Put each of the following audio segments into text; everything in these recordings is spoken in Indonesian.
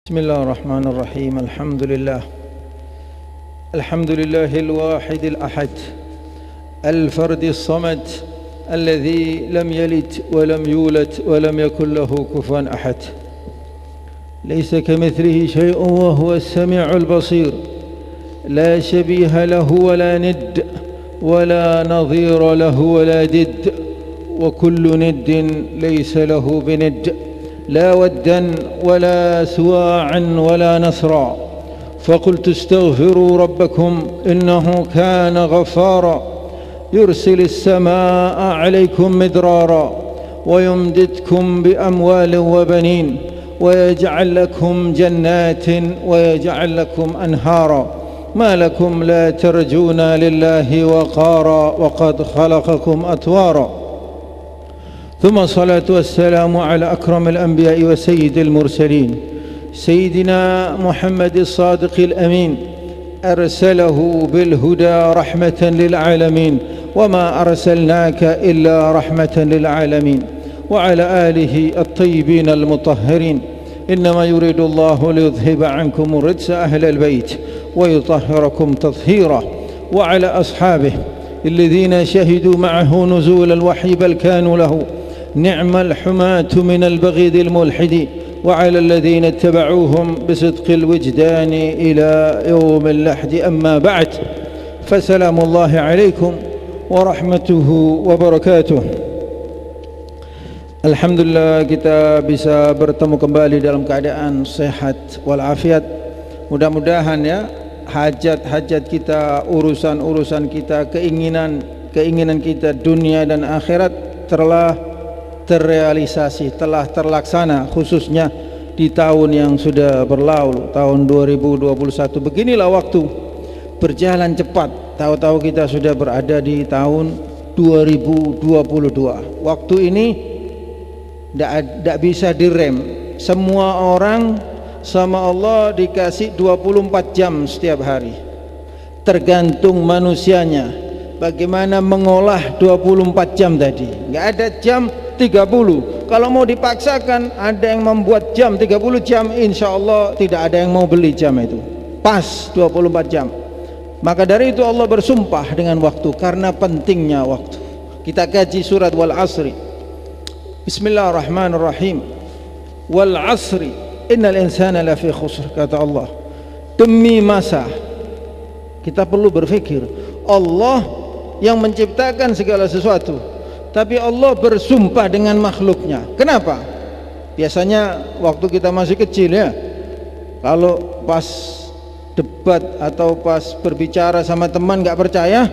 بسم الله الرحمن الرحيم. الحمد لله الواحد الأحد الفرد الصمد الذي لم يلد ولم يولد ولم يكن له كفوا أحد، ليس كمثله شيء وهو السميع البصير، لا شبيه له ولا ند ولا نظير له ولا ضد، وكل ند ليس له بند، لا ودا ولا سواعا ولا نصرا. فقلت استغفروا ربكم إنه كان غفارا، يرسل السماء عليكم مدرارا ويمددكم بأموال وبنين ويجعل لكم جنات ويجعل لكم أنهارا، ما لكم لا ترجون لله وقارا وقد خلقكم أطوارا. ثم الصلاة والسلام على أكرم الأنبياء وسيد المرسلين سيدنا محمد الصادق الأمين، أرسله بالهدى رحمة للعالمين، وما أرسلناك إلا رحمة للعالمين، وعلى آله الطيبين المطهرين. إنما يريد الله ليذهب عنكم الرجس أهل البيت ويطهركم تطهيرا. وعلى أصحابه الذين شهدوا معه نزول الوحي بل كانوا له نعم الحماة من البغيض الملحد، وعلى الذين اتبعوهم بصدق الوجدان إلى يوم اللحد. أما بعد، فسلام الله عليكم ورحمته wabarakatuh. Alhamdulillah kita bisa bertemu kembali dalam keadaan sehat walafiat. Mudah-mudahan ya hajat-hajat kita, urusan-urusan kita, keinginan kita dunia dan akhirat telah terrealisasi, telah terlaksana, khususnya di tahun yang sudah berlalu, tahun 2021. Beginilah waktu berjalan cepat, tahu-tahu kita sudah berada di tahun 2022. Waktu ini tidak bisa direm. Semua orang sama Allah dikasih 24 jam setiap hari, tergantung manusianya bagaimana mengolah 24 jam tadi. Nggak ada jam 30. Kalau mau dipaksakan ada yang membuat jam 30 jam, insya Allah tidak ada yang mau beli jam itu, pas 24 jam. Maka dari itu Allah bersumpah dengan waktu, karena pentingnya waktu. Kita kaji surat Wal Asri. Bismillahirrahmanirrahim. Wal Asri innal insana lafi khusr. Kata Allah, demi masa. Kita perlu berpikir, Allah yang menciptakan segala sesuatu, tapi Allah bersumpah dengan makhluknya. Kenapa? Biasanya waktu kita masih kecil ya, kalau pas debat atau pas berbicara sama teman nggak percaya,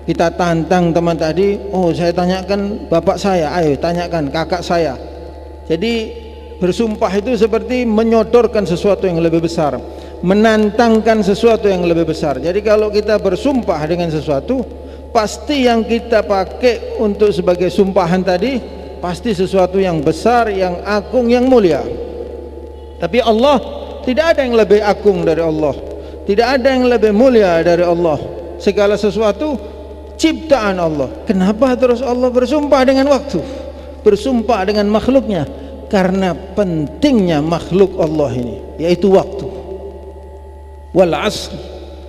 kita tantang teman tadi, oh saya tanyakan bapak saya, ayo tanyakan kakak saya. Jadi bersumpah itu seperti menyodorkan sesuatu yang lebih besar, menantangkan sesuatu yang lebih besar. Jadi kalau kita bersumpah dengan sesuatu, pasti yang kita pakai untuk sebagai sumpahan tadi pasti sesuatu yang besar, yang agung, yang mulia. Tapi Allah, tidak ada yang lebih agung dari Allah, tidak ada yang lebih mulia dari Allah. Segala sesuatu ciptaan Allah. Kenapa terus Allah bersumpah dengan waktu, bersumpah dengan makhluknya? Karena pentingnya makhluk Allah ini, yaitu waktu. Wal asr.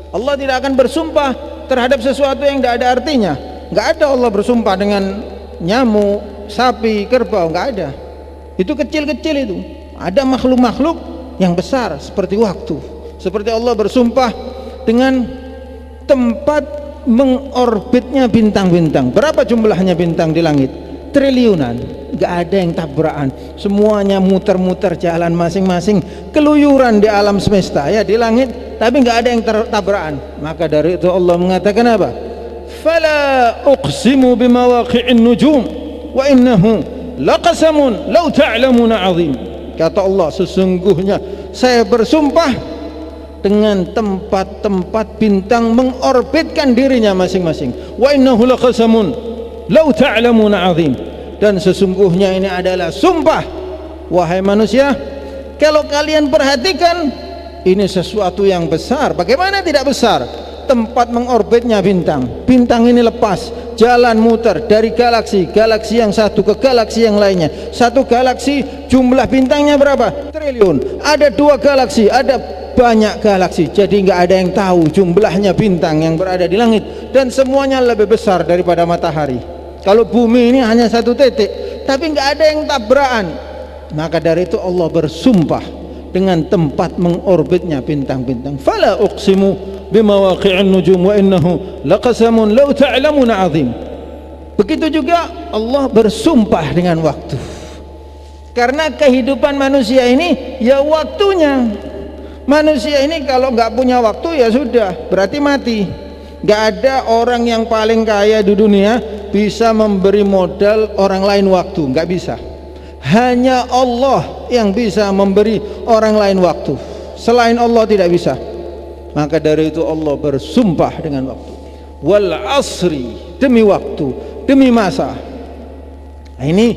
Allah tidak akan bersumpah terhadap sesuatu yang tidak ada artinya. Nggak ada Allah bersumpah dengan nyamuk, sapi, kerbau, nggak ada. Itu kecil-kecil itu. Ada makhluk-makhluk yang besar seperti waktu. Seperti Allah bersumpah dengan tempat mengorbitnya bintang-bintang. Berapa jumlahnya bintang di langit? Triliunan. Nggak ada yang tabrakan. Semuanya muter-muter jalan masing-masing, keluyuran di alam semesta ya, di langit, tapi nggak ada yang tabrakan. Maka dari itu Allah mengatakan apa? Fala uqsimu bimawaqi'in nujum wa innahu laqasamun law ta'lamuna 'azim. Kata Allah, sesungguhnya saya bersumpah dengan tempat-tempat bintang mengorbitkan dirinya masing-masing. Wa innahu laqasamun law ta'lamuna 'azim. Dan sesungguhnya ini adalah sumpah, wahai manusia, kalau kalian perhatikan, ini sesuatu yang besar. Bagaimana tidak besar? Tempat mengorbitnya bintang. Bintang ini lepas, jalan muter dari galaksi yang satu ke galaksi yang lainnya. Satu galaksi jumlah bintangnya berapa? Triliun. Ada 2 galaksi, ada banyak galaksi, jadi nggak ada yang tahu jumlahnya bintang yang berada di langit, dan semuanya lebih besar daripada matahari. Kalau bumi ini hanya 1 titik, tapi nggak ada yang tabrakan. Maka dari itu Allah bersumpah dengan tempat mengorbitnya bintang-bintang. Fala uqsimu bimawaqi'in nujum wa innahu laqasamun law ta'lamuna 'azim. Begitu juga Allah bersumpah dengan waktu, karena kehidupan manusia ini ya waktunya. Manusia ini kalau nggak punya waktu ya sudah, berarti mati. Nggak ada orang yang paling kaya di dunia bisa memberi modal orang lain waktu, nggak bisa. Hanya Allah yang bisa memberi orang lain waktu, selain Allah tidak bisa. Maka dari itu Allah bersumpah dengan waktu. Wal asri, demi waktu, demi masa. Nah, ini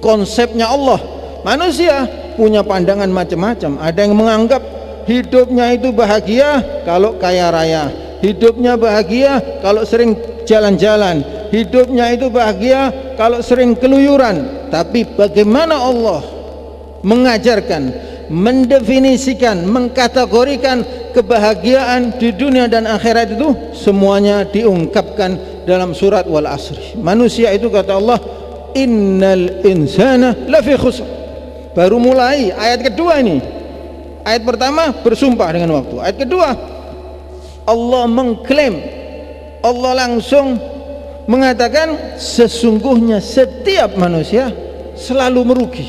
konsepnya Allah. Manusia punya pandangan macam-macam. Ada yang menganggap hidupnya itu bahagia kalau kaya raya, hidupnya bahagia kalau sering jalan-jalan, hidupnya itu bahagia kalau sering keluyuran. Tapi bagaimana Allah mengajarkan, mendefinisikan, mengkategorikan kebahagiaan di dunia dan akhirat itu? Semuanya diungkapkan dalam surat Wal Asri. Manusia itu, kata Allah, innal insana lafi khusr. Baru mulai ayat kedua ini. Ayat pertama bersumpah dengan waktu. Ayat kedua Allah mengklaim, Allah langsung mengatakan sesungguhnya setiap manusia selalu merugi.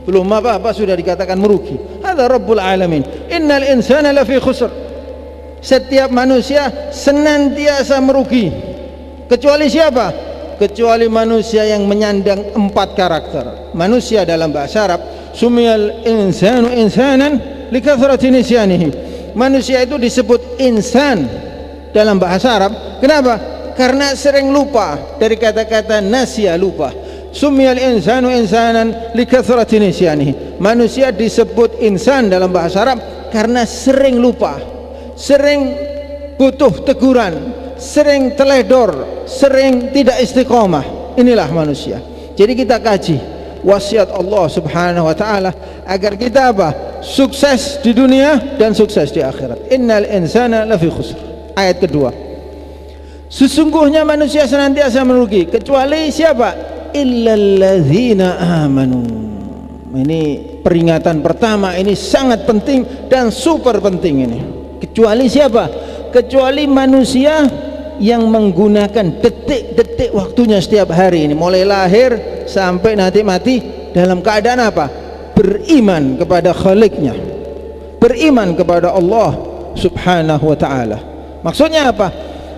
Belum apa-apa sudah dikatakan merugi. Hadza Rabbul Alamin. Innal insana lafi khusr. Setiap manusia senantiasa merugi. Kecuali siapa? Kecuali manusia yang menyandang 4 karakter. Manusia dalam bahasa Arab, sumiyal insanu insanan likathrati nisyanihi. Manusia itu disebut insan dalam bahasa Arab. Kenapa? Karena sering lupa. Dari kata-kata nasya, lupa. Sumiyal insanu insanan likathrati nisyanihi. Manusia disebut insan dalam bahasa Arab karena sering lupa, sering butuh teguran, sering teledor, sering tidak istiqomah. Inilah manusia. Jadi kita kaji wasiat Allah Subhanahu wa taala agar kita apa? Sukses di dunia dan sukses di akhirat. Innal insana lafi khusr. Ayat kedua. Sesungguhnya manusia senantiasa merugi kecuali siapa? Illalladzina amanu. Ini peringatan pertama, ini sangat penting dan super penting ini. Kecuali siapa? Kecuali manusia yang menggunakan detik-detik waktunya setiap hari ini, mulai lahir sampai nanti mati, dalam keadaan apa? Beriman kepada Khaliknya, beriman kepada Allah Subhanahu wa ta'ala. Maksudnya apa?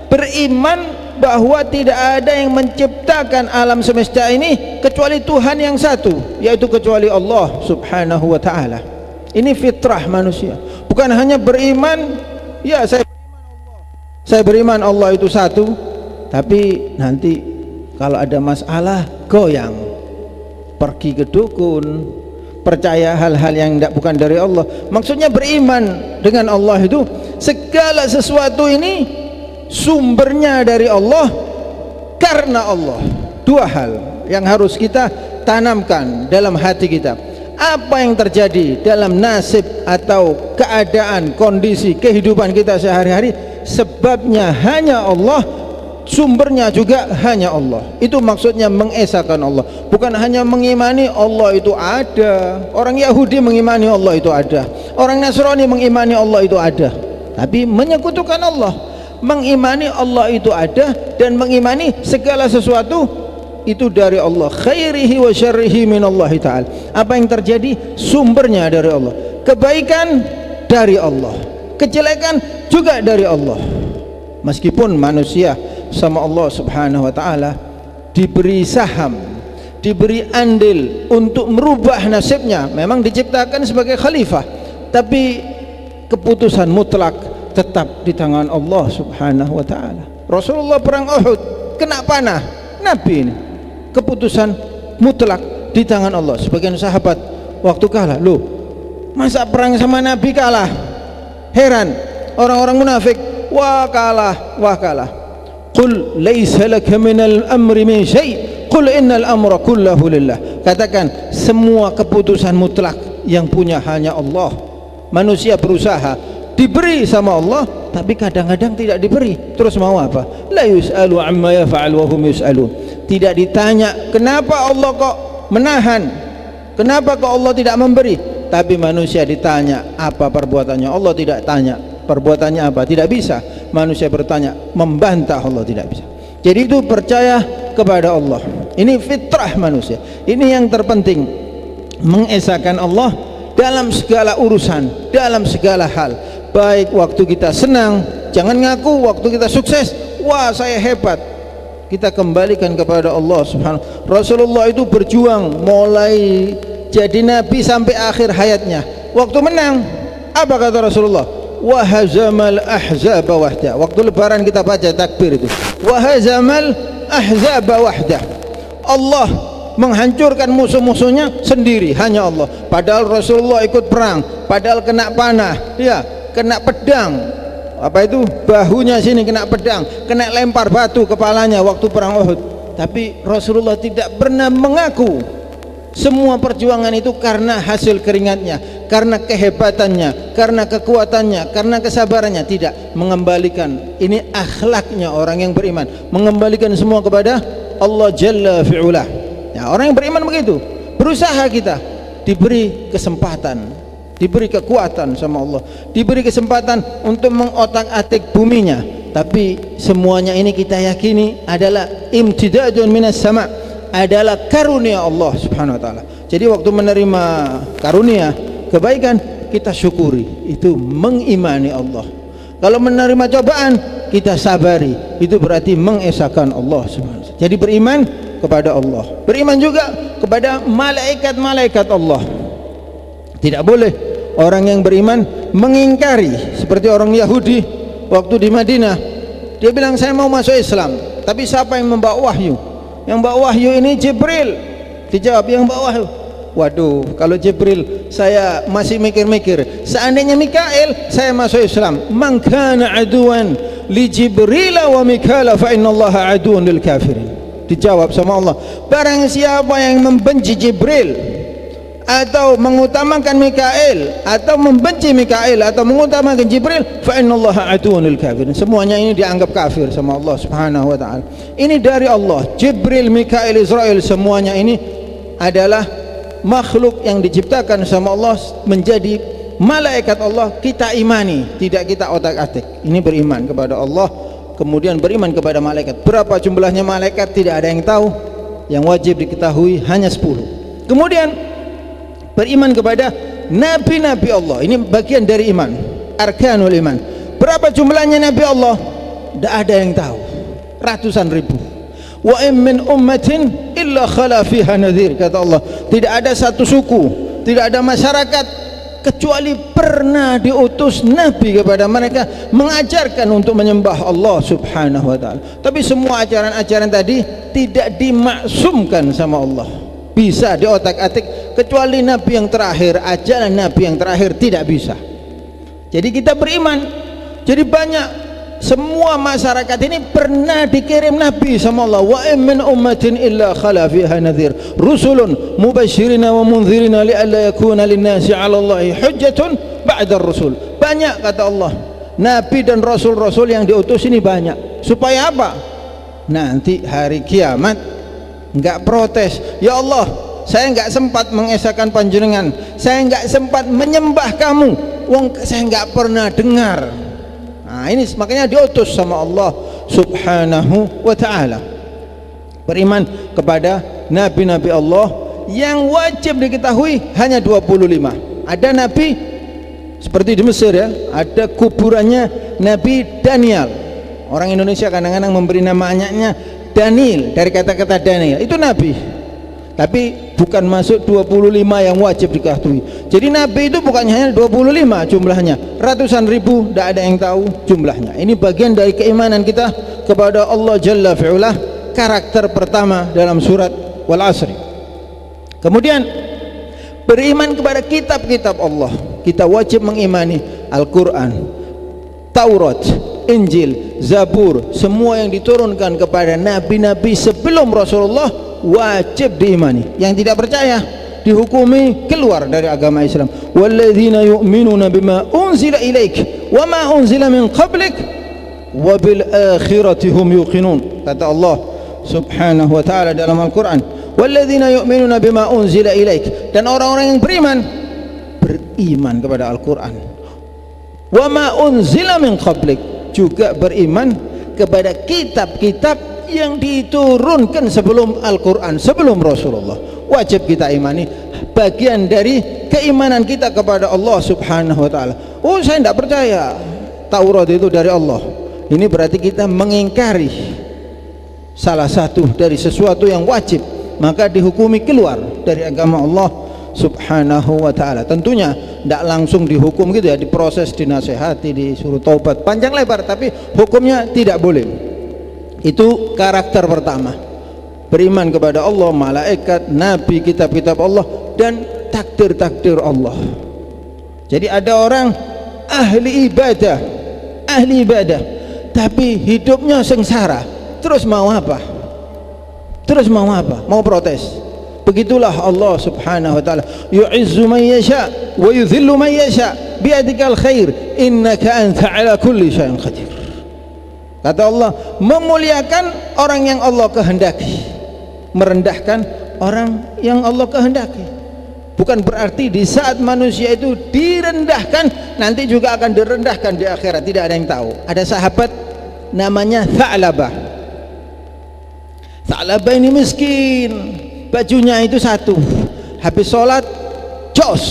Beriman bahwa tidak ada yang menciptakan alam semesta ini kecuali Tuhan yang satu, yaitu kecuali Allah Subhanahu wa ta'ala. Ini fitrah manusia. Bukan hanya beriman, ya saya beriman Allah itu satu, tapi nanti kalau ada masalah goyang, pergi ke dukun, percaya hal-hal yang bukan dari Allah. Maksudnya beriman dengan Allah itu segala sesuatu ini sumbernya dari Allah, karena Allah. 2 hal yang harus kita tanamkan dalam hati kita. Apa yang terjadi dalam nasib atau keadaan, kondisi kehidupan kita sehari-hari, sebabnya hanya Allah, sumbernya juga hanya Allah. Itu maksudnya mengesahkan Allah, bukan hanya mengimani Allah itu ada. Orang Yahudi mengimani Allah itu ada, orang Nasrani mengimani Allah itu ada, tapi menyekutukan Allah. Mengimani Allah itu ada dan mengimani segala sesuatu itu dari Allah, khairihi wa syarrihi minallahi ta'ala. Apa yang terjadi sumbernya dari Allah. Kebaikan dari Allah, kejelekan juga dari Allah. Meskipun manusia sama Allah Subhanahu wa ta'ala diberi saham, diberi andil untuk merubah nasibnya, memang diciptakan sebagai khalifah, tapi keputusan mutlak tetap di tangan Allah Subhanahu wa ta'ala. Rasulullah perang Uhud kena panah, Nabi ini keputusan mutlak di tangan Allah. Sebagian sahabat waktu kalah, loh masa perang sama Nabi kalah? Heran orang-orang munafik, wah kalah, wah kalah. Qul laisa laka minal amri min syai' qul innal amra kullahu lillah. Katakan semua keputusan mutlak yang punya hanya Allah. Manusia berusaha diberi sama Allah, tapi kadang-kadang tidak diberi. Terus mau apa? La yus'alu amma yaf'al wa hum yus'alun. Tidak ditanya kenapa Allah kok menahan, kenapa kok Allah tidak memberi, tapi manusia ditanya apa perbuatannya. Allah tidak tanya perbuatannya apa, tidak bisa. Manusia bertanya, membantah Allah, tidak bisa. Jadi itu percaya kepada Allah. Ini fitrah manusia. Ini yang terpenting, mengesahkan Allah dalam segala urusan, dalam segala hal. Baik waktu kita senang, jangan ngaku waktu kita sukses, wah saya hebat. Kita kembalikan kepada Allah Subhanahu. Rasulullah itu berjuang mulai jadi nabi sampai akhir hayatnya. Waktu menang, apa kata Rasulullah? Wa hazamal ahzaba wahda. Waktu lebaran kita baca takbir itu. Wa hazamal ahzaba wahda. Allah menghancurkan musuh-musuhnya sendiri, hanya Allah. Padahal Rasulullah ikut perang, padahal kena panah, ya, kena pedang. Apa itu? Bahunya sini kena pedang, kena lempar batu kepalanya waktu perang Uhud. Tapi Rasulullah tidak pernah mengaku semua perjuangan itu karena hasil keringatnya, karena kehebatannya, karena kekuatannya, karena kesabarannya. Tidak, mengembalikan. Ini akhlaknya orang yang beriman, mengembalikan semua kepada Allah Jalla fi'ulah. Ya, orang yang beriman begitu. Berusaha kita, diberi kesempatan, diberi kekuatan sama Allah, diberi kesempatan untuk mengotak-atik buminya. Tapi semuanya ini kita yakini adalah imtidadun minas sama', adalah karunia Allah Subhanahu wa taala. Jadi waktu menerima karunia kebaikan, kita syukuri, itu mengimani Allah. Kalau menerima cobaan, kita sabari, itu berarti mengesahkan Allah Subhanahu wa taala. Jadi beriman kepada Allah, beriman juga kepada malaikat-malaikat Allah. Tidak boleh orang yang beriman mengingkari, seperti orang Yahudi waktu di Madinah. Dia bilang saya mau masuk Islam, tapi siapa yang membawa wahyu? Yang bawa wahyu ini Jibril. Dijawab, yang bawa wahyu. Waduh, kalau Jibril saya masih mikir-mikir. Seandainya Mikail, saya masuk Islam. Man kana aduan li Jibril wa Mikail fa innallaha aduun lil kafirin. Dijawab sama Allah, barang siapa yang membenci Jibril atau mengutamakan Mikail, atau membenci Mikail atau mengutamakan Jibril, fa innallaha aduun lil kafirin. Semuanya ini dianggap kafir sama Allah Subhanahu wa taala. Ini dari Allah. Jibril, Mikail, Israel, semuanya ini adalah makhluk yang diciptakan sama Allah menjadi malaikat Allah. Kita imani, tidak kita otak-atik. Ini beriman kepada Allah, kemudian beriman kepada malaikat. Berapa jumlahnya malaikat tidak ada yang tahu. Yang wajib diketahui hanya 10. Kemudian beriman kepada nabi-nabi Allah. Ini bagian dari iman, arkanul iman. Berapa jumlahnya nabi Allah? Tidak ada yang tahu. Ratusan ribu. Wa in min ummatin illa khala fiha nadhir, kata Allah. Tidak ada satu suku, tidak ada masyarakat kecuali pernah diutus nabi kepada mereka mengajarkan untuk menyembah Allah Subhanahu wa taala. Tapi semua ajaran-ajaran tadi tidak dimaksumkan sama Allah, bisa diotak-atik, kecuali nabi yang terakhir, ajaran nabi yang terakhir tidak bisa. Jadi kita beriman. Jadi banyak, semua masyarakat ini pernah dikirim nabi sama Allah. Wa in min ummatin illa khala fiha nadhir rusulun mubashirina wa munzirina li'alla yakuna linnasi 'ala Allahi hujjatun ba'da ar-rusul. Banyak, kata Allah, nabi dan rasul-rasul yang diutus ini banyak. Supaya apa? Nanti hari kiamat enggak protes, ya Allah, saya enggak sempat mengesahkan panjenengan, saya enggak sempat menyembah kamu, wong saya enggak pernah dengar. Nah, ini makanya diutus sama Allah Subhanahu wa ta'ala. Beriman kepada nabi-nabi Allah yang wajib diketahui hanya 25. Ada nabi seperti di Mesir, ya, ada kuburannya Nabi Daniel. Orang Indonesia kadang-kadang memberi nama anaknya Daniel, dari kata-kata Daniel. Itu nabi, tapi bukan masuk 25 yang wajib diketahui. Jadi nabi itu bukan hanya 25 jumlahnya, ratusan ribu, tidak ada yang tahu jumlahnya. Ini bagian dari keimanan kita kepada Allah Jalla fi'ulah, karakter pertama dalam surat Wal Asri. Kemudian beriman kepada kitab-kitab Allah. Kita wajib mengimani Al-Quran, Taurat, Injil, Zabur, semua yang diturunkan kepada nabi-nabi sebelum Rasulullah wajib diimani. Yang tidak percaya dihukumi keluar dari agama Islam. Walladzina yu'minuna bima unzila ilaik wa ma unzila min qablik wa bil akhirati hum yuqinun. Kata Allah Subhanahu wa taala dalam Al-Qur'an, walladzina yu'minuna bima unzila ilaik, dan orang-orang yang beriman kepada Al-Qur'an. Wa ma unzila min qablik, juga beriman kepada kitab-kitab yang diturunkan sebelum Al-Quran, sebelum Rasulullah. Wajib kita imani, bagian dari keimanan kita kepada Allah Subhanahu wa ta'ala. Oh, saya tidak percaya Taurat itu dari Allah. Ini berarti kita mengingkari salah satu dari sesuatu yang wajib, maka dihukumi keluar dari agama Allah Subhanahu wa ta'ala. Tentunya tidak langsung dihukum gitu ya, diproses, dinasehati, disuruh taubat panjang lebar, tapi hukumnya tidak boleh. Itu karakter pertama, beriman kepada Allah, malaikat, nabi, kitab-kitab Allah, dan takdir-takdir Allah. Jadi ada orang ahli ibadah tapi hidupnya sengsara, terus mau apa? Mau protes. Begitulah Allah Subhanahu wa ta'ala, yu'izzu man yasha wa yudhillu man yasha biyadikal khair innaka anta ala kulli syai'in qadir. Kata Allah, memuliakan orang yang Allah kehendaki, merendahkan orang yang Allah kehendaki. Bukan berarti di saat manusia itu direndahkan nanti juga akan direndahkan di akhirat, tidak ada yang tahu. Ada sahabat namanya Tha'labah. Tha'labah ini miskin, bajunya itu satu, habis sholat jos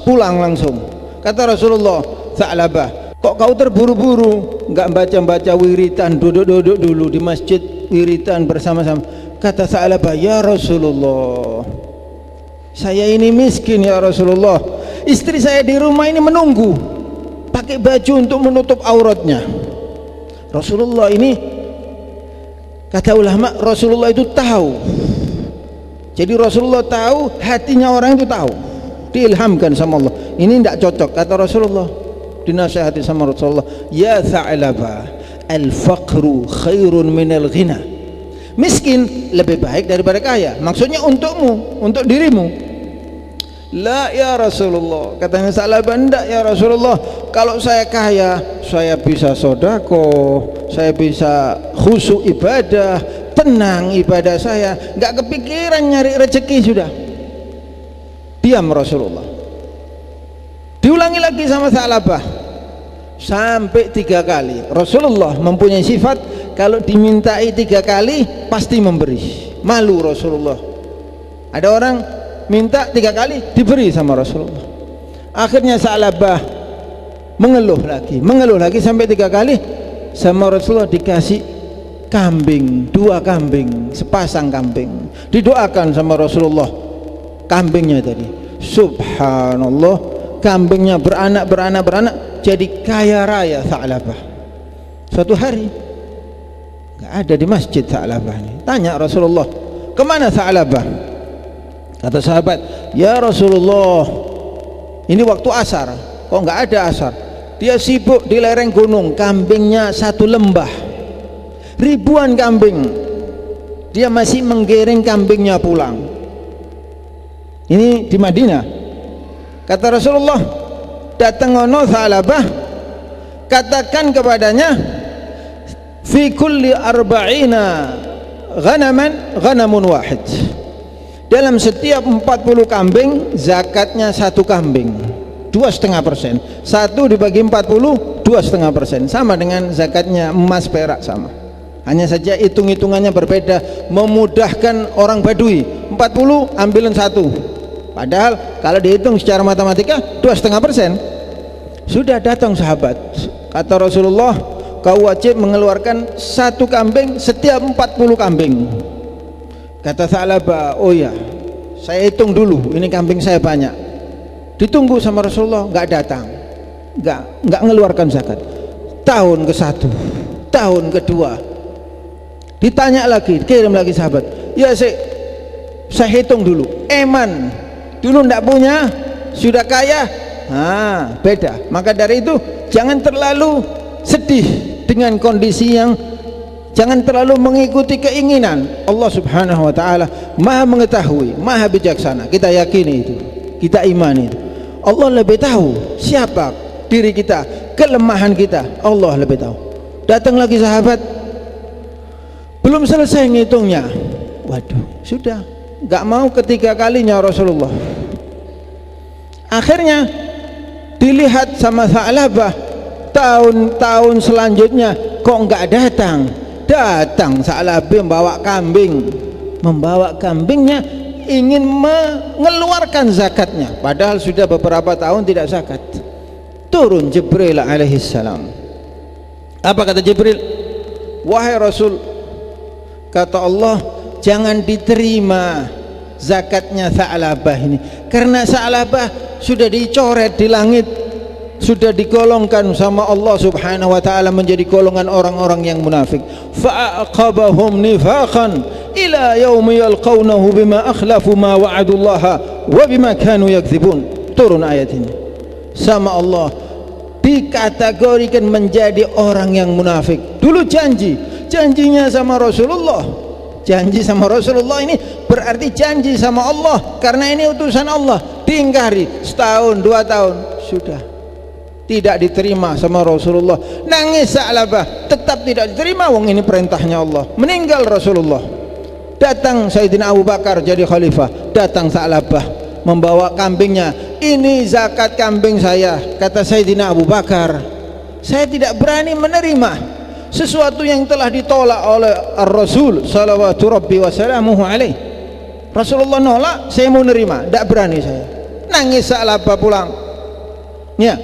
pulang langsung. Kata Rasulullah, Tha'labah, kok kau terburu-buru, enggak baca-baca wiritan, duduk-duduk dulu di masjid wiritan bersama-sama. Kata Tha'labah, ya Rasulullah, saya ini miskin ya Rasulullah, istri saya di rumah ini menunggu pakai baju untuk menutup auratnya. Rasulullah ini, kata ulama, Rasulullah itu tahu. Jadi Rasulullah tahu, hatinya orang itu tahu, diilhamkan sama Allah. Ini tidak cocok, kata Rasulullah, dinasihati sama Rasulullah, ya Tha'labah, al-faqru khairun minal ghina. Miskin lebih baik daripada kaya, maksudnya untukmu, untuk dirimu. La ya Rasulullah, katanya Tha'labah, enggak ya Rasulullah, kalau saya kaya saya bisa sodako, saya bisa khusyuk ibadah, tenang ibadah saya, nggak kepikiran nyari rezeki sudah. Diam Rasulullah. Diulangi lagi sama Tha'labah sampai 3 kali. Rasulullah mempunyai sifat kalau dimintai 3 kali pasti memberi. Malu Rasulullah. Ada orang minta 3 kali diberi sama Rasulullah. Akhirnya Tha'labah mengeluh lagi sampai 3 kali sama Rasulullah, dikasih kambing, 2 kambing, sepasang kambing, didoakan sama Rasulullah kambingnya tadi. Subhanallah, kambingnya beranak jadi kaya raya Tha'labah. Suatu hari nggak ada di masjid Tha'labah ini. Tanya Rasulullah, kemana Tha'labah? Kata sahabat, ya Rasulullah, ini waktu asar, kok nggak ada asar? Dia sibuk di lereng gunung, kambingnya 1 lembah, ribuan kambing, dia masih menggiring kambingnya pulang. Ini di Madinah. Kata Rasulullah, datang ono Tha'labah, katakan kepadanya, fi kulli arba'ina ghanamun wahid, dalam setiap 40 kambing zakatnya 1 kambing, 2,5%. 1 dibagi 40, 2,5%, sama dengan zakatnya emas perak, sama. Hanya saja hitung-hitungannya berbeda, memudahkan orang Badui. 40 ambilin 1, padahal kalau dihitung secara matematika 2,5%. Sudah datang sahabat, kata Rasulullah, kau wajib mengeluarkan 1 kambing setiap 40 kambing. Kata Tha'labah, oh ya, saya hitung dulu, ini kambing saya banyak. Ditunggu sama Rasulullah, nggak datang, nggak mengeluarkan zakat. Tahun ke-1, tahun kedua, ditanya lagi, kirim lagi sahabat, ya saya hitung dulu, eman dulu ndak punya, sudah kaya, beda. Maka dari itu jangan terlalu sedih dengan kondisi yang, jangan terlalu mengikuti keinginan. Allah Subhanahu wa taala Maha mengetahui, Maha bijaksana. Kita yakini itu, kita imani itu. Allah lebih tahu siapa diri kita, kelemahan kita. Allah lebih tahu. Datang lagi sahabat, belum selesai ngitungnya, waduh, sudah nggak mau ketiga kalinya Rasulullah. Akhirnya dilihat sama Tha'labah, tahun-tahun selanjutnya kok nggak datang. Datang Tha'labah membawa kambingnya, ingin mengeluarkan zakatnya, padahal sudah beberapa tahun tidak zakat. Turun Jibril alaihissalam. Apa kata Jibril? Wahai Rasul, kata Allah, jangan diterima zakatnya Tha'labah ini, karena Tha'labah sudah dicoret di langit, sudah digolongkan sama Allah Subhanahu wa taala menjadi golongan orang-orang yang munafik. Fa'aqabahum nifaqan ila yaumi yalqawnahu bima akhlafu ma wa'adullaha wa bima kanu yakdzibun. Turun ayat ini. Sama Allah dikategorikan menjadi orang yang munafik. Dulu janjinya sama Rasulullah. Janji sama Rasulullah ini berarti janji sama Allah, karena ini utusan Allah. Diingkari setahun, 2 tahun, sudah tidak diterima sama Rasulullah. Nangis Tha'labah, tetap tidak diterima. Wong ini perintahnya Allah. Meninggal Rasulullah. Datang Sayyidina Abu Bakar jadi khalifah. Datang Tha'labah membawa kambingnya. Ini zakat kambing saya, kata Sayyidina Abu Bakar. Saya tidak berani menerima sesuatu yang telah ditolak oleh Ar-Rasul salawatu rabbi wa salamuhu alaih. Rasulullah nolak, saya mau nerima, tidak berani saya. Nangis Tha'labah pulang. Ya,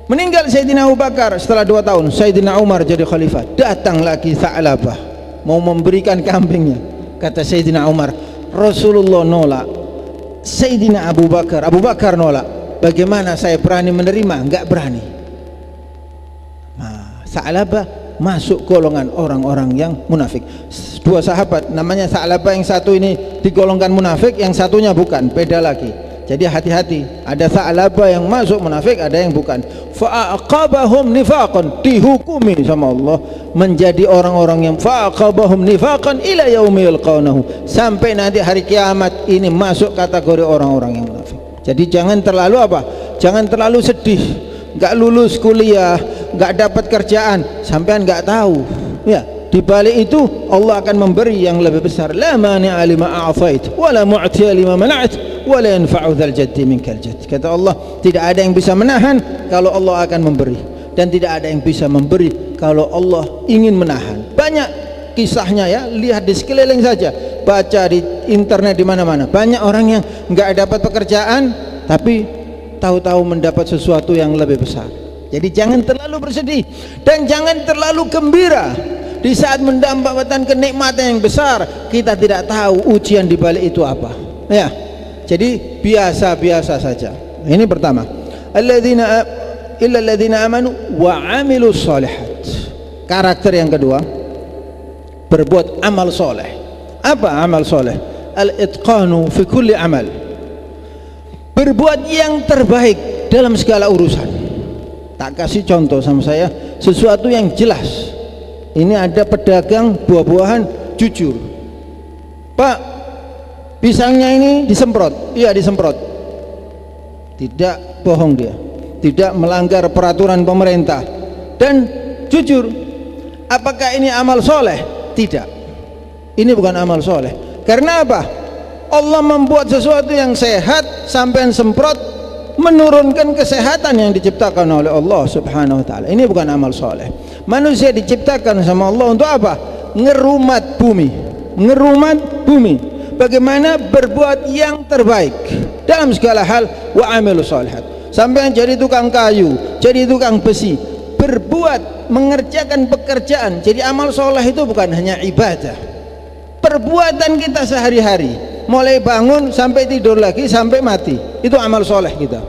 meninggal Sayyidina Abu Bakar. Setelah 2 tahun Sayyidina Umar jadi khalifah. Datang lagi Tha'labah mau memberikan kambingnya. Kata Sayyidina Umar, Rasulullah nolak, Sayyidina Abu Bakar nolak, bagaimana saya berani menerima? Enggak berani. Nah, Tha'labah masuk golongan orang-orang yang munafik. 2 sahabat namanya Tha'labah, yang satu ini digolongkan munafik, yang satunya bukan, beda lagi. Jadi hati-hati, ada Tha'labah yang masuk munafik, ada yang bukan. Fa'aqabahum nifaqan, dihukumi sama Allah menjadi orang-orang yang fa'aqabahum nifaqan ila yaumi yalqawnahu, sampai nanti hari kiamat ini masuk kategori orang-orang yang munafik. Jadi jangan terlalu apa? Jangan terlalu sedih, nggak lulus kuliah, nggak dapat kerjaan, sampean nggak tahu. Ya, di balik itu Allah akan memberi yang lebih besar. La mani'a lima a'tait wa la mu'tiya lima mana'at wa la yanfa'u dzal jaddi minkal jadd. Kata Allah, tidak ada yang bisa menahan kalau Allah akan memberi, dan tidak ada yang bisa memberi kalau Allah ingin menahan. Banyak kisahnya ya, lihat di sekeliling saja, baca di internet, di mana-mana. Banyak orang yang nggak dapat pekerjaan tapi tahu-tahu mendapat sesuatu yang lebih besar. Jadi jangan terlalu bersedih dan jangan terlalu gembira di saat mendapatkan kenikmatan yang besar. Kita tidak tahu ujian di balik itu apa. Ya, jadi biasa-biasa saja. Ini pertama. Alladzina illa alladzina amanu wa 'amilus shalihat. Karakter yang kedua, berbuat amal soleh. Apa amal soleh? Al-itqanu fi kulli amal, berbuat yang terbaik dalam segala urusan. Tak kasih contoh sama saya sesuatu yang jelas. Ini ada pedagang buah-buahan jujur, Pak, pisangnya ini disemprot. Iya disemprot. Tidak bohong dia, tidak melanggar peraturan pemerintah, dan jujur. Apakah ini amal soleh? Tidak, ini bukan amal soleh. Karena apa? Allah membuat sesuatu yang sehat, sampai semprot, menurunkan kesehatan yang diciptakan oleh Allah Subhanahu wa taala. Ini bukan amal soleh. Manusia diciptakan sama Allah untuk apa? Ngerumat bumi. Ngerumat bumi. Bagaimana berbuat yang terbaik dalam segala hal. Wa amilus sholihat. Sampai jadi tukang kayu, jadi tukang besi, berbuat, mengerjakan pekerjaan. Jadi amal soleh itu bukan hanya ibadah, perbuatan kita sehari-hari, mulai bangun sampai tidur lagi sampai mati, itu amal soleh kita.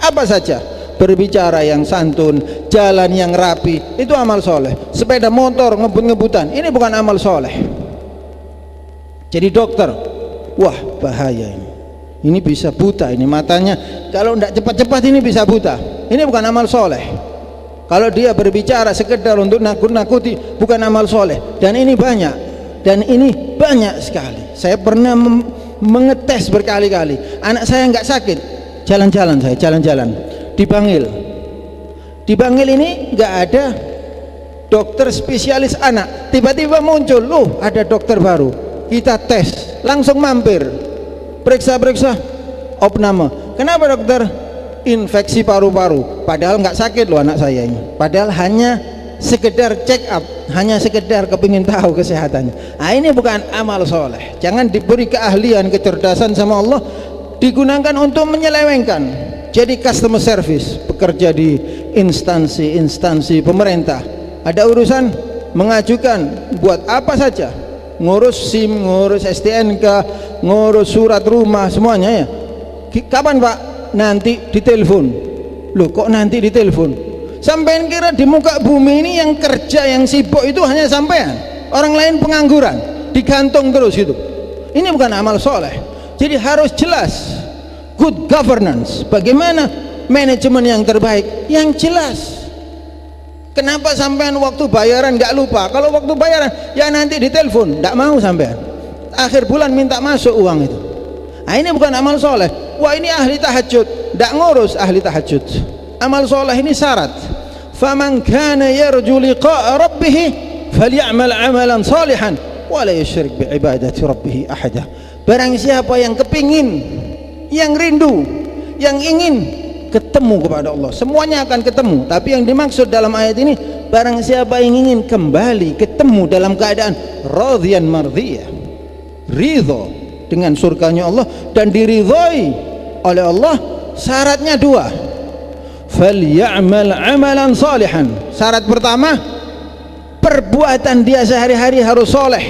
Apa saja, berbicara yang santun, jalan yang rapi, itu amal soleh. Sepeda motor ngebut-ngebutan, ini bukan amal soleh. Jadi dokter, wah bahaya ini bisa buta, ini matanya kalau tidak cepat-cepat ini bisa buta, ini bukan amal soleh. Kalau dia berbicara sekedar untuk nakut-nakuti, bukan amal soleh. Dan ini banyak sekali. Saya pernah mengetes berkali-kali. Anak saya nggak sakit, jalan-jalan di Bangil ini nggak ada dokter spesialis anak. Tiba-tiba muncul, loh ada dokter baru, kita tes, langsung mampir, periksa opname. Kenapa dokter? Infeksi paru-paru. Padahal nggak sakit loh anak saya ini, padahal hanya sekedar check up, hanya sekedar kepingin tahu kesehatannya. Nah, ini bukan amal soleh. Jangan diberi keahlian, kecerdasan sama Allah digunakan untuk menyelewengkan. Jadi customer service, bekerja di instansi pemerintah, ada urusan mengajukan buat apa saja, ngurus SIM, ngurus STNK, ngurus surat rumah, semuanya ya. Kapan Pak? Nanti ditelepon. Loh kok nanti ditelepon? Sampean kira di muka bumi ini yang kerja, yang sibuk itu hanya sampean? Orang lain pengangguran, digantung terus itu. Ini bukan amal soleh. Jadi harus jelas, good governance, bagaimana manajemen yang terbaik, yang jelas. Kenapa sampean waktu bayaran nggak lupa? Kalau waktu bayaran ya nanti ditelepon, nggak mau sampean. Akhir bulan minta masuk uang itu. Nah, ini bukan amal soleh. Wah ini ahli tahajud, nggak ngurus ahli tahajud. Amal soleh ini syarat. Faman kana yarju liqa'a rabbih falyamal 'amalan salihan wa la yusyrik bi ibadati rabbih ahada. Barang siapa yang kepingin, yang rindu, yang ingin ketemu kepada Allah, semuanya akan ketemu. Tapi yang dimaksud dalam ayat ini, barang siapa yang ingin kembali ketemu dalam keadaan radhiyan mardhiyah, ridho dengan surganya Allah dan diridhoi oleh Allah, syaratnya dua. Falyamal 'amalan salihan. Syarat pertama, perbuatan dia sehari-hari harus soleh,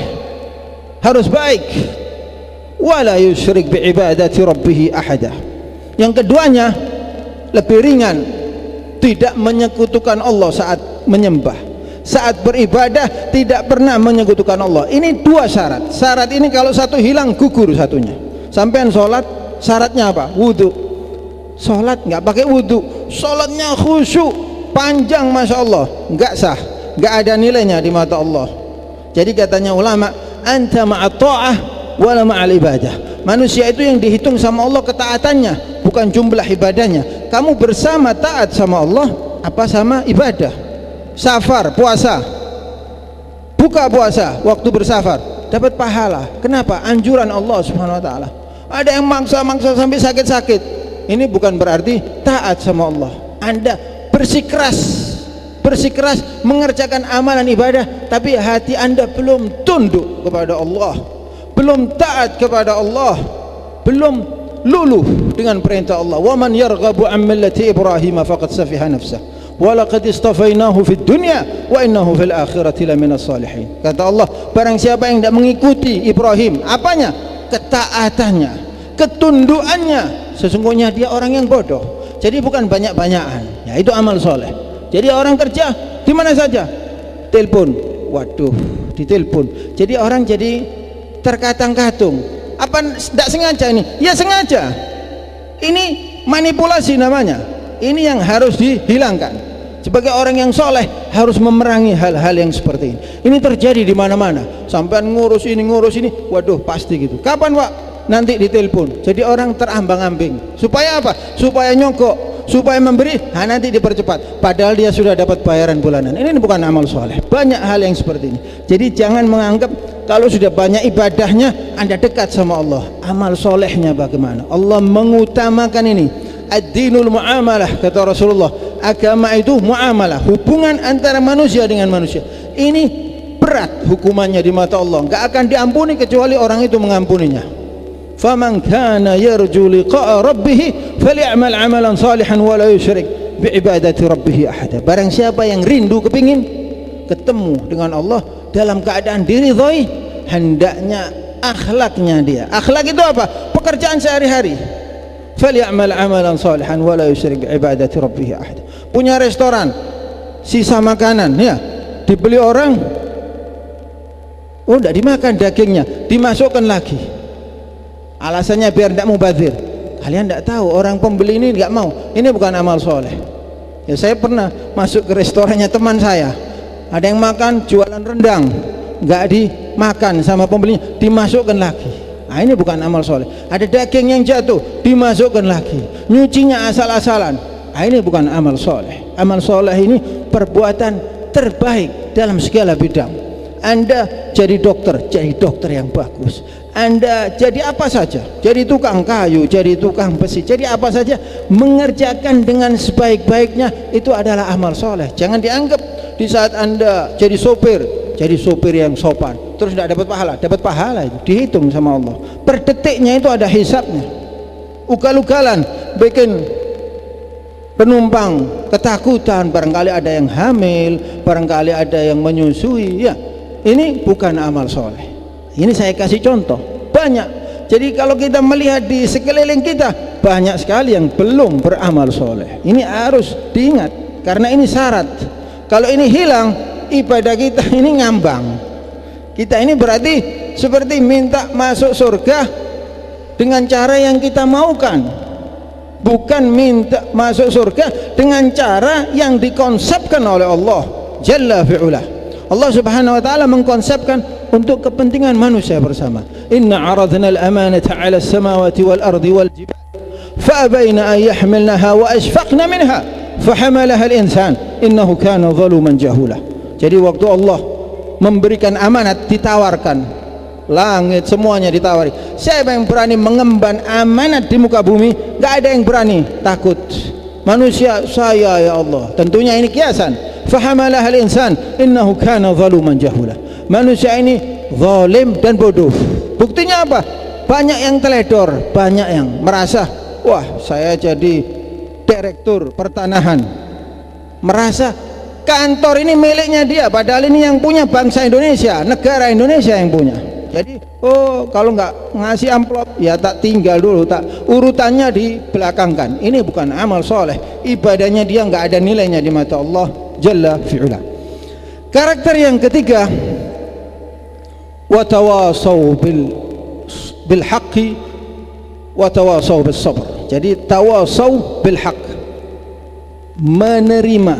harus baik. Wala yusyrik bi ibadati rabbih ahada. Yang keduanya lebih ringan, tidak menyekutukan Allah saat menyembah, saat beribadah tidak pernah menyekutukan Allah. Ini dua syarat. Syarat ini kalau satu hilang, gugur satunya. Sampean sholat, syaratnya apa? Wudhu. Sholat nggak pakai wudhu, sholatnya khusyuk panjang, masya Allah, nggak sah, nggak ada nilainya di mata Allah. Jadi katanya ulama, anta ma'at ta'ah wala ma'al ibadah. Manusia itu yang dihitung sama Allah ketaatannya, bukan jumlah ibadahnya. Kamu bersama taat sama Allah apa sama ibadah? Safar, puasa, buka puasa waktu bersafar dapat pahala. Kenapa? Anjuran Allah Subhanahu wa taala. Ada yang maksa-maksa sampai sakit-sakit. Ini bukan berarti taat sama Allah. Anda bersikeras mengerjakan amalan ibadah, tapi hati Anda belum tunduk kepada Allah, belum taat kepada Allah, belum luluh dengan perintah Allah. Wa man yarghabu an millati Ibrahim faqad safiha nafsah wa laqad istafainahu fid dunya wa innahu fil akhirati laminas salihin. Kata Allah, barang siapa yang tidak mengikuti Ibrahim, apanya? Ketaatannya, ketundukannya, sesungguhnya dia orang yang bodoh. Jadi bukan banyak-banyakan, ya itu amal soleh. Jadi orang kerja di mana saja, telepon, waduh, ditelepon. Jadi orang jadi terkatung-katung. Apa tidak sengaja ini? Ya sengaja. Ini manipulasi namanya. Ini yang harus dihilangkan. Sebagai orang yang soleh harus memerangi hal-hal yang seperti ini. Ini terjadi di mana-mana. Sampai ngurus ini, waduh pasti gitu. Kapan Pak? Nanti ditelepon. Jadi orang terambang-ambing. Supaya apa? Supaya nyogok, supaya memberi, nanti dipercepat. Padahal dia sudah dapat bayaran bulanan. Ini bukan amal soleh. Banyak hal yang seperti ini. Jadi jangan menganggap kalau sudah banyak ibadahnya Anda dekat sama Allah. Amal solehnya bagaimana? Allah mengutamakan ini. Ad-dinul muamalah, kata Rasulullah. Agama itu muamalah, hubungan antara manusia dengan manusia. Ini berat hukumannya di mata Allah. Enggak akan diampuni kecuali orang itu mengampuninya. Faman kana yarju liqa'a rabbih falyamal 'amalan salihan wa la yusyrik bi ibadati rabbih ahada. Barang siapa yang rindu kepingin ketemu dengan Allah dalam keadaan diridhoi, hendaknya akhlaknya dia. Akhlak itu apa? Pekerjaan sehari-hari. Falyamal 'amalan salihan wa la yusyrik bi ibadati rabbih ahada. Punya restoran, sisa makanan ya, dibeli orang, oh tidak dimakan dagingnya, dimasukkan lagi. Alasannya biar tidak mubazir. Kalian tidak tahu orang pembeli ini tidak mau. Ini bukan amal soleh. Ya saya pernah masuk ke restorannya teman saya, ada yang makan jualan rendang, nggak dimakan sama pembelinya, dimasukkan lagi. Nah, ini bukan amal soleh. Ada daging yang jatuh, dimasukkan lagi, nyucinya asal-asalan. Nah, ini bukan amal soleh. Amal soleh ini perbuatan terbaik dalam segala bidang. Anda jadi dokter yang bagus. Anda jadi apa saja, jadi tukang kayu, jadi tukang besi, jadi apa saja, mengerjakan dengan sebaik-baiknya, itu adalah amal soleh. Jangan dianggap di saat Anda jadi sopir yang sopan terus tidak dapat pahala itu dihitung sama Allah. Per detiknya itu ada hisabnya. Ugal-ugalan bikin penumpang ketakutan, barangkali ada yang hamil, barangkali ada yang menyusui, ya ini bukan amal soleh. Ini saya kasih contoh banyak. Jadi kalau kita melihat di sekeliling kita, banyak sekali yang belum beramal soleh. Ini harus diingat karena ini syarat. Kalau ini hilang, ibadah kita ini ngambang. Kita ini berarti seperti minta masuk surga dengan cara yang kita maukan, bukan minta masuk surga dengan cara yang dikonsepkan oleh Allah Jalla fi'ula. Allah Subhanahu wa ta'ala mengkonsepkan untuk kepentingan manusia bersama. Inna aradna al-amanata 'ala as-samawati wal ardi wal jibal fa'abayna an yahmilnaha wa ashfaqna minha fahamalaha al-insan innahu kana zaluman jahula. Jadi waktu Allah memberikan amanat, ditawarkan langit semuanya ditawari. Siapa yang berani mengemban amanat di muka bumi? Gak ada yang berani, takut. Manusia, saya ya Allah. Tentunya ini kiasan. Fahamalah al-insan innahu kana zaluman jahula. Manusia ini zalim dan bodoh. Buktinya apa? Banyak yang teledor, banyak yang merasa, wah saya jadi direktur pertanahan, merasa kantor ini miliknya dia, padahal ini yang punya bangsa Indonesia, negara Indonesia yang punya. Jadi oh kalau nggak ngasih amplop ya tak tinggal dulu, tak urutannya dibelakangkan. Ini bukan amal soleh. Ibadahnya dia nggak ada nilainya di mata Allah Jalla fi'ula. Karakter yang ketiga, watawasau bil haqqi watawasau bis sabr. Jadi tawasau bil haqq, menerima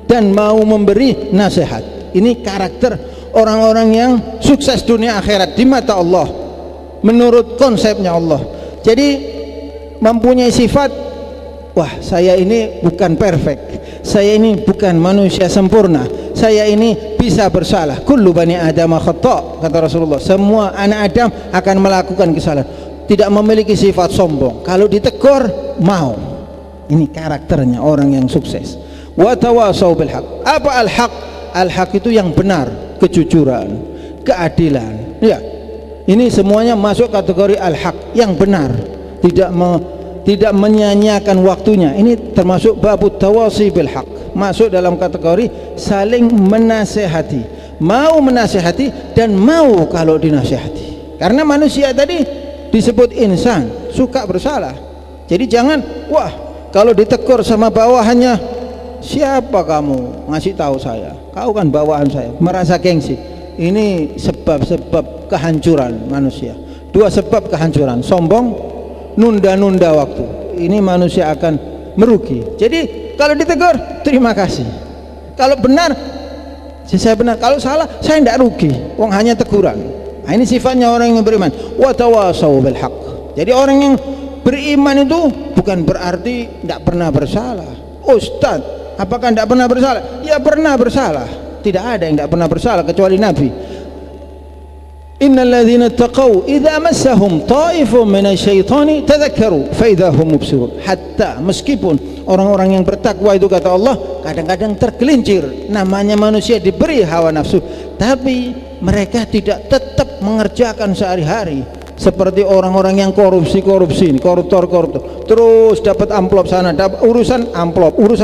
dan mau memberi nasihat. Ini karakter orang-orang yang sukses dunia akhirat di mata Allah menurut konsepnya Allah. Jadi mempunyai sifat, wah saya ini bukan perfect, saya ini bukan manusia sempurna, saya ini bisa bersalah. Kullu bani Adam khata', kata Rasulullah. Semua anak Adam akan melakukan kesalahan. Tidak memiliki sifat sombong. Kalau ditegur mau. Ini karakternya orang yang sukses. Wa tawasau bil haq. Apa al-haq? Al-haq itu yang benar, kejujuran, keadilan. Ya. Ini semuanya masuk kategori al-haq, yang benar. Tidak menyia-nyiakan waktunya. Ini termasuk babut tawasi bil haq. Masuk dalam kategori saling menasehati, mau menasehati dan mau kalau dinasehati. Karena manusia tadi disebut insan, suka bersalah. Jadi jangan, wah kalau ditegur sama bawahannya, siapa kamu ngasih tahu saya, kau kan bawahan saya, merasa gengsi. Ini sebab-sebab kehancuran manusia. Dua sebab kehancuran: sombong, nunda-nunda waktu. Ini manusia akan merugi. Jadi kalau ditegur terima kasih, kalau benar saya benar, kalau salah saya tidak rugi, wong hanya teguran. Nah, ini sifatnya orang yang beriman. Wa tawasau bil haqq. Jadi orang yang beriman itu bukan berarti tidak pernah bersalah. Ustaz, apakah tidak pernah bersalah? Ya pernah bersalah. Tidak ada yang tidak pernah bersalah kecuali Nabi. Innal ladzina taqaw idza massahum ta'ifun minasyaitani tadhakkaru fa idza hum mubsirun. Hatta meskipun orang-orang yang bertakwa itu, kata Allah, kadang-kadang tergelincir. Namanya manusia diberi hawa nafsu, tapi mereka tidak tetap mengerjakan sehari-hari. Seperti orang-orang yang korupsi, koruptor, terus dapat amplop sana, dapat urusan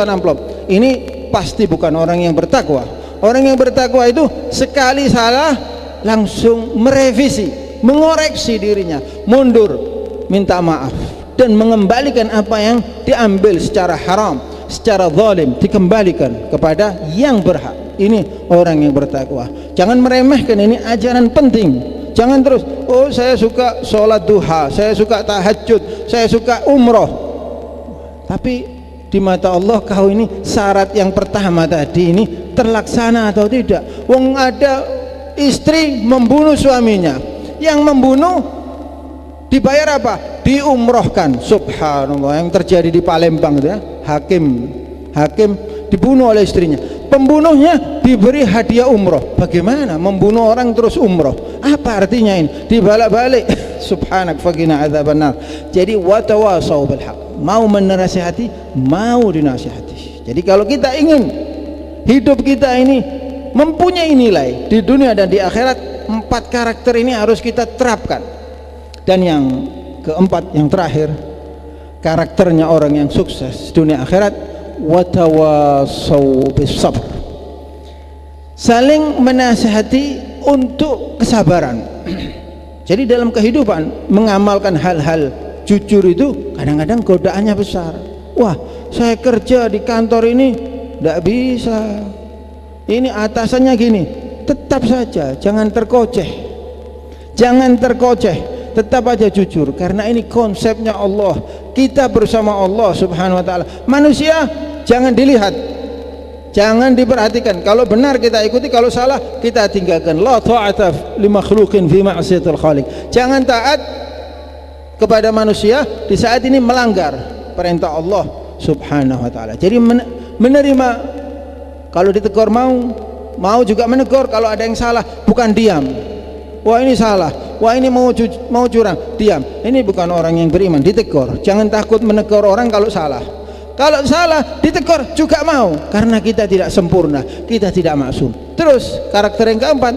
amplop. Ini pasti bukan orang yang bertakwa. Orang yang bertakwa itu sekali salah langsung merevisi, mengoreksi dirinya, mundur, minta maaf, dan mengembalikan apa yang diambil secara haram, secara zalim, dikembalikan kepada yang berhak. Ini orang yang bertakwa. Jangan meremehkan, ini ajaran penting. Jangan terus, oh saya suka sholat duha, saya suka tahajud, saya suka umroh, tapi di mata Allah kau ini syarat yang pertama tadi ini terlaksana atau tidak. Wong ada istri membunuh suaminya, yang membunuh dibayar apa? Diumrohkan. Subhanallah, yang terjadi di Palembang itu ya, hakim dibunuh oleh istrinya, pembunuhnya diberi hadiah umroh. Bagaimana membunuh orang terus umroh? Apa artinya ini? Dibalik-balik. Subhanak faqina adzabannar. Jadi watawasau bil haq, mau menasihati, mau dinasihati. Jadi kalau kita ingin hidup kita ini mempunyai nilai di dunia dan di akhirat, 4 karakter ini harus kita terapkan. Dan yang keempat, yang terakhir, karakternya orang yang sukses dunia akhirat, watawasau bis sabr, saling menasihati untuk kesabaran. Jadi dalam kehidupan mengamalkan hal-hal jujur itu kadang-kadang godaannya besar. Wah, saya kerja di kantor ini tidak bisa, ini atasannya gini. Tetap saja jangan terkoceh, tetap aja jujur, karena ini konsepnya Allah. Kita bersama Allah subhanahu wa ta'ala. Manusia jangan dilihat, jangan diperhatikan. Kalau benar kita ikuti, kalau salah kita tinggalkan. La ta'ata li makhluqin fi ma'siyatil khaliq. Jangan taat kepada manusia di saat ini melanggar perintah Allah subhanahu wa ta'ala. Jadi menerima, kalau ditegur mau juga menegur. Kalau ada yang salah bukan diam, wah ini salah, wah ini mau curang, diam. Ini bukan orang yang beriman, ditegur. Jangan takut menegur orang kalau salah. Kalau salah ditegur juga mau, karena kita tidak sempurna, kita tidak maksum. Terus karakter yang keempat,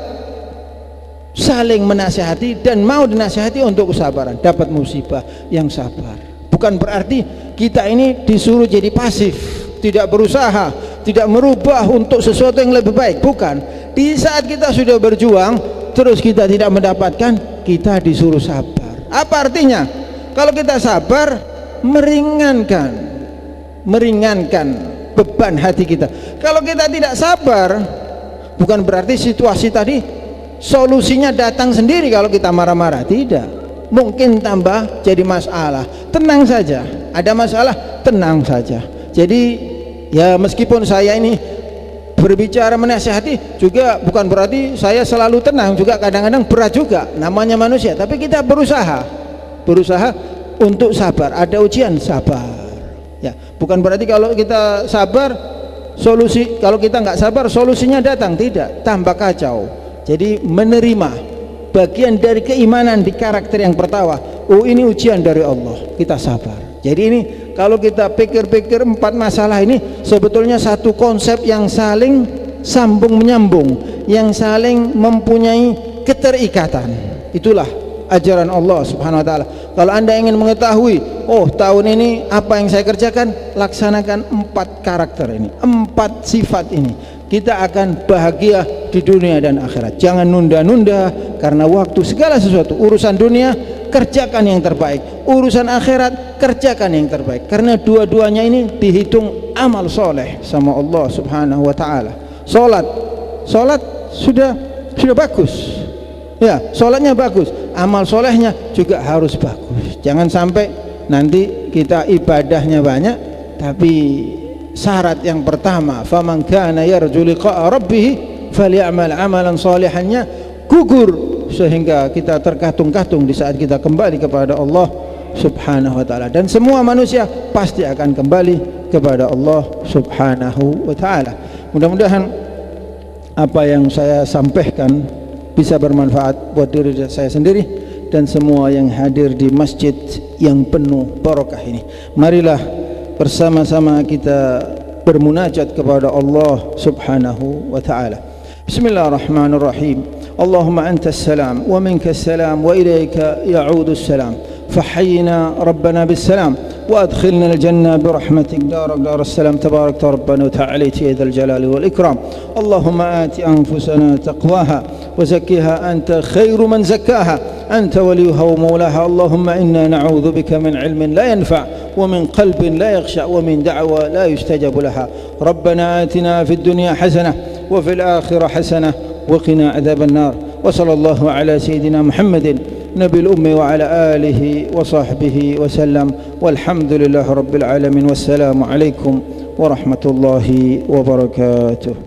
saling menasihati dan mau dinasihati untuk kesabaran. Dapat musibah yang sabar. Bukan berarti kita ini disuruh jadi pasif, tidak berusaha, tidak merubah untuk sesuatu yang lebih baik. Bukan. Di saat kita sudah berjuang terus kita tidak mendapatkan, kita disuruh sabar. Apa artinya? Kalau kita sabar, meringankan beban hati kita. Kalau kita tidak sabar, bukan berarti situasi tadi solusinya datang sendiri. Kalau kita marah-marah, tidak, mungkin tambah jadi masalah. Tenang saja, ada masalah tenang saja. Jadi ya, meskipun saya ini berbicara menasihati juga bukan berarti saya selalu tenang, juga kadang-kadang berat juga, namanya manusia. Tapi kita berusaha untuk sabar. Ada ujian, sabar ya. Bukan berarti kalau kita sabar solusi, kalau kita nggak sabar solusinya datang, tidak, tambah kacau. Jadi menerima bagian dari keimanan di karakter yang pertama. Oh, ini ujian dari Allah, kita sabar. Jadi ini kalau kita pikir-pikir 4 masalah ini sebetulnya satu konsep yang saling sambung menyambung, yang saling mempunyai keterikatan. Itulah ajaran Allah subhanahu wa ta'ala. Kalau anda ingin mengetahui, oh tahun ini apa yang saya kerjakan, laksanakan 4 karakter ini, 4 sifat ini, kita akan bahagia di dunia dan akhirat. Jangan nunda-nunda, karena waktu segala sesuatu. Urusan dunia kerjakan yang terbaik, urusan akhirat kerjakan yang terbaik, karena dua-duanya ini dihitung amal soleh sama Allah subhanahu wa ta'ala. Solat sudah bagus ya, solatnya bagus, amal solehnya juga harus bagus. Jangan sampai nanti kita ibadahnya banyak, tapi syarat yang pertama, faman kana yarju liqa'a rabbih falyamal amalan salihannya gugur, sehingga kita terkatung-katung di saat kita kembali kepada Allah subhanahu wa ta'ala. Dan semua manusia pasti akan kembali kepada Allah subhanahu wa ta'ala. Mudah-mudahan apa yang saya sampaikan bisa bermanfaat buat diri saya sendiri dan semua yang hadir di masjid yang penuh barokah ini. Marilah bersama-sama kita bermunajat kepada Allah subhanahu wa ta'ala. Bismillahirrahmanirrahim. Allahumma antas salam wa minkas salam wa ilaika ya'udus salam. فحينا ربنا بالسلام وأدخلنا الجنة برحمتك دار السلام. تبارك ربنا وتعاليت يا ذا الجلال والإكرام. اللهم آت أنفسنا تقواها وزكها أنت خير من زكاها أنت وليها ومولاها. اللهم إنا نعوذ بك من علم لا ينفع ومن قلب لا يخشع ومن دعوى لا يستجاب لها. ربنا آتنا في الدنيا حسنة وفي الآخرة حسنة وقنا عذاب النار. وصلى الله على سيدنا محمد Nabil Ummi wa ala alihi wa sahbihi wa sallam. Walhamdulillahi rabbil alamin. Wassalamu alaikum warahmatullahi wabarakatuh.